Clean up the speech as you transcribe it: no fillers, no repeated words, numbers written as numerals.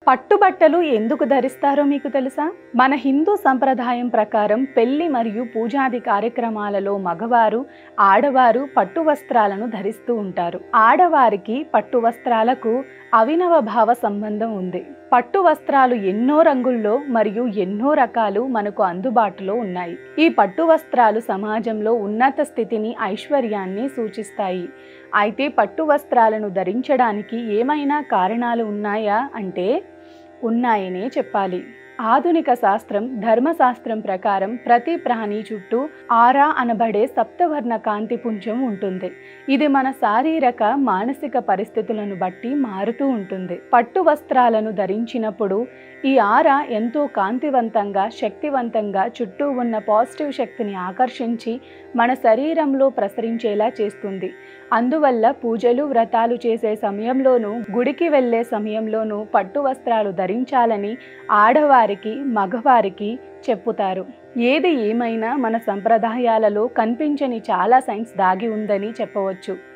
పట్టుబట్టలు ఎందుకు ధరిస్తారో మీకు తెలుసా? మన హిందూ సంప్రదాయం ప్రకారం పెళ్లి మరియు పూజాది కార్యక్రమాలలో మగవారు, ఆడవారు పట్టు వస్త్రాలను ధరిస్తూ ఉంటారు. ఆడవారికి పట్టు వస్త్రాలకు అవినవ భావ సంబంధం ఉంది. పట్టు వస్త్రాలు ఎన్నో రంగుల్లో మరియు ఎన్నో రకాలు మనకు అందుబాటులో ఉన్నాయి. ఈ పట్టు వస్త్రాలు సమాజంలో ఉన్నత స్థితిని, ఐశ్వర్యాన్ని సూచిస్తాయి. అయితే పట్టు వస్త్రాలను ధరించడానికి ఏమైనా కారణాలు ఉన్నాయా అంటే ఉన్నాయనే చెప్పాలి. ఆధునిక శాస్త్రం, ధర్మశాస్త్రం ప్రకారం ప్రతి ప్రాణి చుట్టూ ఆరా అనబడే సప్తవర్ణ కాంతి పుంజం ఉంటుంది. ఇది మన శారీరక, మానసిక పరిస్థితులను బట్టి మారుతూ ఉంటుంది. పట్టు వస్త్రాలను ధరించినప్పుడు ఈ ఆరా ఎంతో కాంతివంతంగా, శక్తివంతంగా చుట్టూ ఉన్న పాజిటివ్ శక్తిని ఆకర్షించి మన శరీరంలో ప్రసరించేలా చేస్తుంది. అందువల్ల పూజలు, వ్రతాలు చేసే సమయంలోనూ, గుడికి వెళ్ళే సమయంలోనూ పట్టు వస్త్రాలు ధరించాలని ఆడవారికి, మగవారికి చెప్పుతారు. ఏది ఏమైనా మన సంప్రదాయాలలో కనిపించని చాలా సైన్స్ దాగి ఉందని చెప్పవచ్చు.